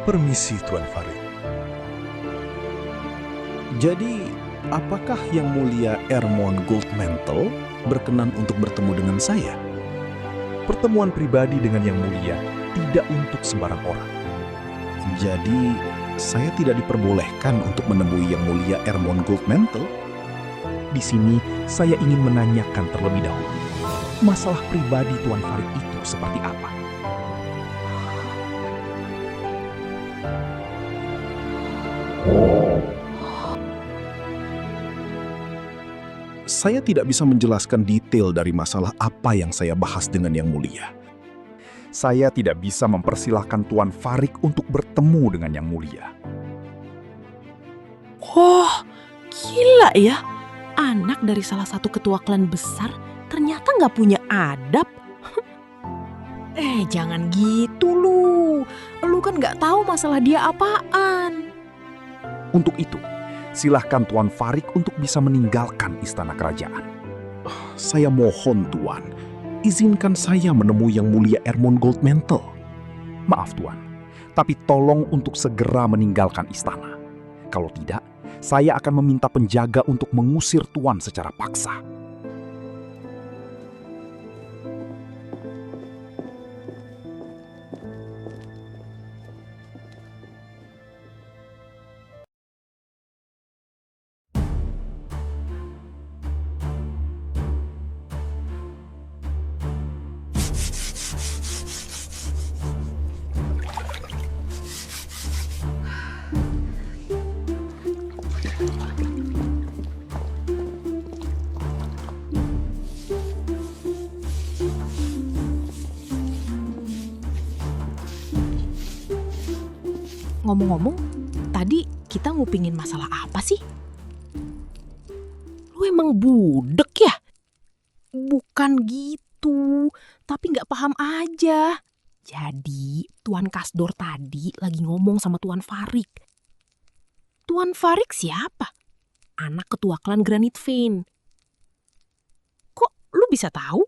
Permisi, Tuan Farid. Jadi, apakah Yang Mulia Ermon Goldmantle berkenan untuk bertemu dengan saya? Pertemuan pribadi dengan Yang Mulia tidak untuk sembarang orang. Jadi, saya tidak diperbolehkan untuk menemui Yang Mulia Ermon Goldmantle? Di sini saya ingin menanyakan terlebih dahulu, masalah pribadi Tuan Farid itu seperti apa? Saya tidak bisa menjelaskan detail dari masalah apa yang saya bahas dengan Yang Mulia. Saya tidak bisa mempersilahkan Tuan Farid untuk bertemu dengan Yang Mulia. Wah, gila ya. Anak dari salah satu ketua klan besar ternyata nggak punya adab. Jangan gitu lu. Lu kan nggak tahu masalah dia apaan. Untuk itu, silahkan Tuan Farid untuk bisa meninggalkan istana kerajaan. Saya mohon, Tuan, izinkan saya menemui Yang Mulia Ermon Goldmantle. Maaf Tuan, tapi tolong untuk segera meninggalkan istana. Kalau tidak, saya akan meminta penjaga untuk mengusir Tuan secara paksa. Ngomong-ngomong, tadi kita ngupingin masalah apa sih? Lu emang budek ya? Bukan gitu, tapi nggak paham aja. Jadi, Tuan Kasdor tadi lagi ngomong sama Tuan Farid. Tuan Farid siapa? Anak ketua klan Granite Vein. Kok lu bisa tahu?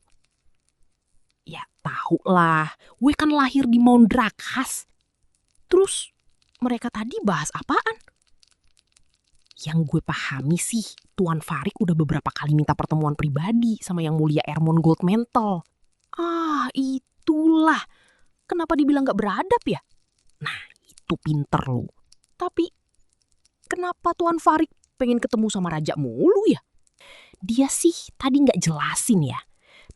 Ya tahu lah, gue kan lahir di Mount Drakhas. Terus mereka tadi bahas apaan? Yang gue pahami sih, Tuan Farid udah beberapa kali minta pertemuan pribadi sama Yang Mulia Ermon Goldmantle. Ah, itulah. Kenapa dibilang gak beradab ya? Nah, itu pinter lo. Tapi, kenapa Tuan Farid pengen ketemu sama Raja mulu ya? Dia sih tadi gak jelasin ya.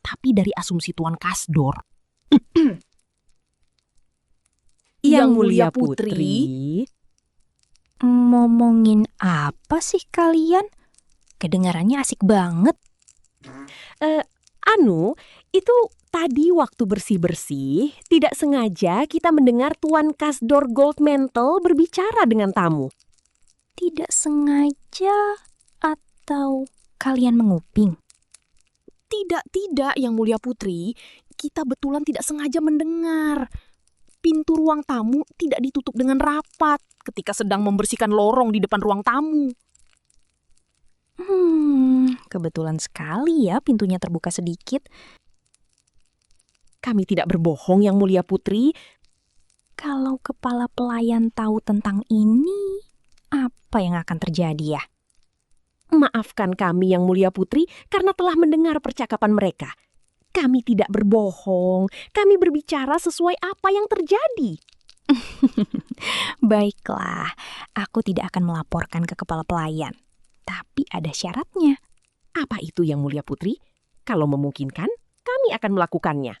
Tapi dari asumsi Tuan Kasdor, Yang Mulia Putri, ngomongin apa sih kalian? Kedengarannya asik banget. Itu tadi waktu bersih-bersih, tidak sengaja kita mendengar Tuan Kasdor Goldmantle berbicara dengan tamu. Tidak sengaja atau kalian menguping? Tidak, Yang Mulia Putri. Kita betulan tidak sengaja mendengar. Pintu ruang tamu tidak ditutup dengan rapat ketika sedang membersihkan lorong di depan ruang tamu. Kebetulan sekali ya pintunya terbuka sedikit. Kami tidak berbohong, Yang Mulia Putri. Kalau kepala pelayan tahu tentang ini, apa yang akan terjadi ya? Maafkan kami, Yang Mulia Putri, karena telah mendengar percakapan mereka. Kami tidak berbohong, kami berbicara sesuai apa yang terjadi. Baiklah, aku tidak akan melaporkan ke kepala pelayan. Tapi ada syaratnya. Apa itu, Yang Mulia Putri? Kalau memungkinkan, kami akan melakukannya.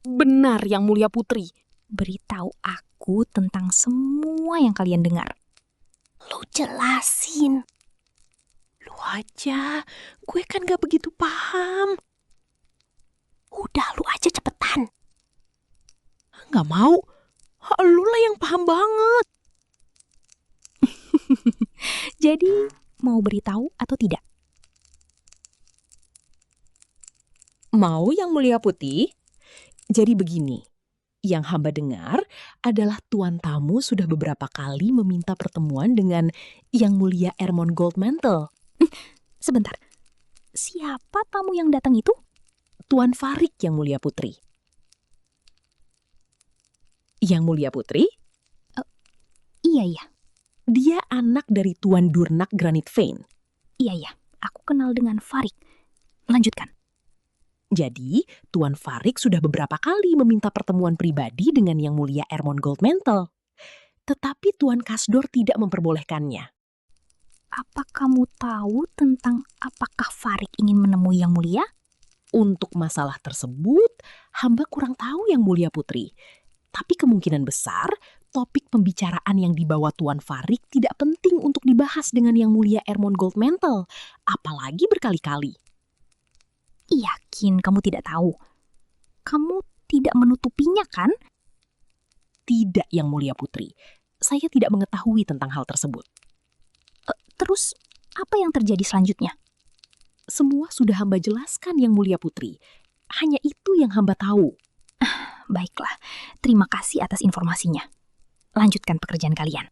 Benar, Yang Mulia Putri. Beritahu aku tentang semua yang kalian dengar. Lu jelasin. Lu aja, gue kan gak begitu paham. Udah, lu aja cepetan. Gak mau, lu lah yang paham banget. Jadi, mau beritahu atau tidak? Mau, Yang Mulia Putri? Jadi begini, yang hamba dengar adalah tuan tamu sudah beberapa kali meminta pertemuan dengan Yang Mulia Ermon Goldmantle. Sebentar, siapa tamu yang datang itu? Tuan Farid, Yang Mulia Putri. Yang Mulia Putri, Iya, dia anak dari Tuan Durnak Granit Vein. iya. Aku kenal dengan Farik. Lanjutkan. Jadi, Tuan Farik sudah beberapa kali meminta pertemuan pribadi dengan Yang Mulia Ermon Goldmantle. Tetapi Tuan Kasdor tidak memperbolehkannya. Apa kamu tahu tentang apakah Farik ingin menemui Yang Mulia? Untuk masalah tersebut, hamba kurang tahu Yang Mulia Putri. Tapi kemungkinan besar, topik pembicaraan yang dibawa Tuan Farik tidak penting untuk dibahas dengan Yang Mulia Ermon Goldmantle, apalagi berkali-kali. Yakin kamu tidak tahu? Kamu tidak menutupinya kan? Tidak, Yang Mulia Putri. Saya tidak mengetahui tentang hal tersebut. Terus, apa yang terjadi selanjutnya? Semua sudah hamba jelaskan, Yang Mulia Putri. Hanya itu yang hamba tahu. Baiklah, terima kasih atas informasinya. Lanjutkan pekerjaan kalian.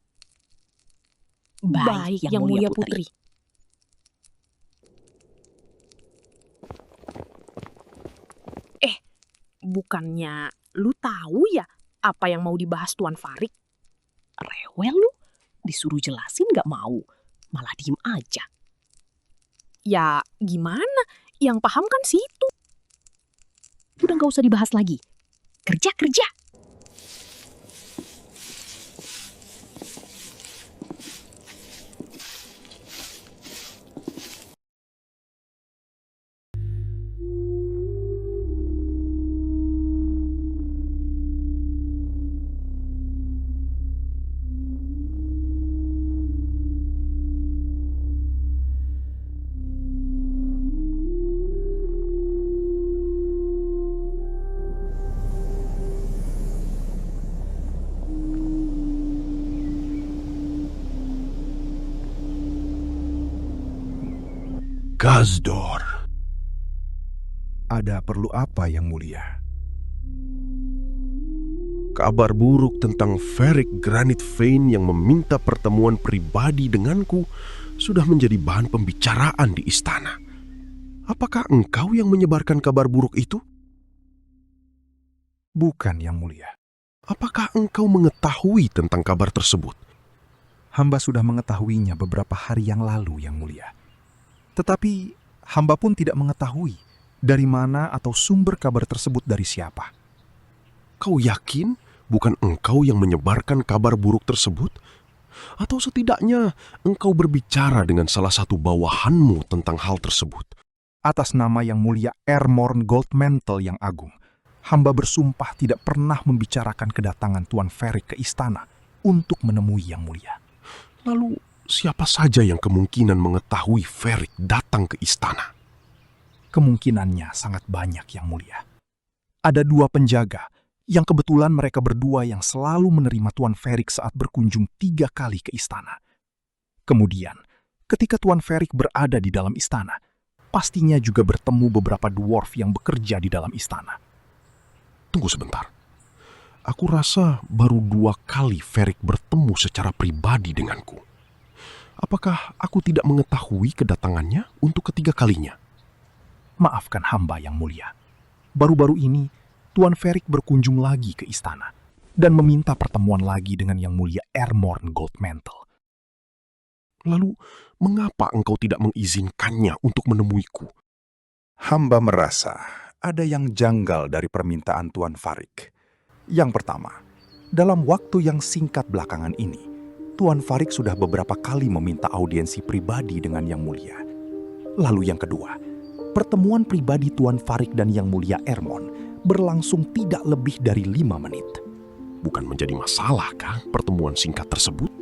Baik, Yang Mulia Putri. Bukannya lu tahu ya apa yang mau dibahas Tuan Farik? Rewel lu, disuruh jelasin gak mau, malah diem aja. Ya gimana? Yang paham kan situ. Udah gak usah dibahas lagi. Kerja. Kasdor. Ada perlu apa, Yang Mulia? Kabar buruk tentang Farik Granit Vein yang meminta pertemuan pribadi denganku sudah menjadi bahan pembicaraan di istana. Apakah engkau yang menyebarkan kabar buruk itu? Bukan, Yang Mulia. Apakah engkau mengetahui tentang kabar tersebut? Hamba sudah mengetahuinya beberapa hari yang lalu, Yang Mulia. Tetapi hamba pun tidak mengetahui dari mana atau sumber kabar tersebut dari siapa. Kau yakin bukan engkau yang menyebarkan kabar buruk tersebut? Atau setidaknya engkau berbicara dengan salah satu bawahanmu tentang hal tersebut? Atas nama Yang Mulia Ermon Goldmantle yang agung, hamba bersumpah tidak pernah membicarakan kedatangan Tuan Farik ke istana untuk menemui Yang Mulia. Lalu siapa saja yang kemungkinan mengetahui Farik datang ke istana? Kemungkinannya sangat banyak, Yang Mulia. Ada 2 penjaga yang kebetulan mereka berdua yang selalu menerima Tuan Farik saat berkunjung 3 kali ke istana. Kemudian, ketika Tuan Farik berada di dalam istana, pastinya juga bertemu beberapa dwarf yang bekerja di dalam istana. Tunggu sebentar. Aku rasa baru 2 kali Farik bertemu secara pribadi denganku. Apakah aku tidak mengetahui kedatangannya untuk ketiga kalinya? Maafkan hamba, Yang Mulia. Baru-baru ini, Tuan Farik berkunjung lagi ke istana dan meminta pertemuan lagi dengan Yang Mulia Ermon Goldmantle. Lalu, mengapa engkau tidak mengizinkannya untuk menemuiku? Hamba merasa ada yang janggal dari permintaan Tuan Farik. Yang pertama, dalam waktu yang singkat belakangan ini, Tuan Farik sudah beberapa kali meminta audiensi pribadi dengan Yang Mulia. Lalu yang kedua, pertemuan pribadi Tuan Farik dan Yang Mulia Ermon berlangsung tidak lebih dari 5 menit. Bukan menjadi masalah kah pertemuan singkat tersebut?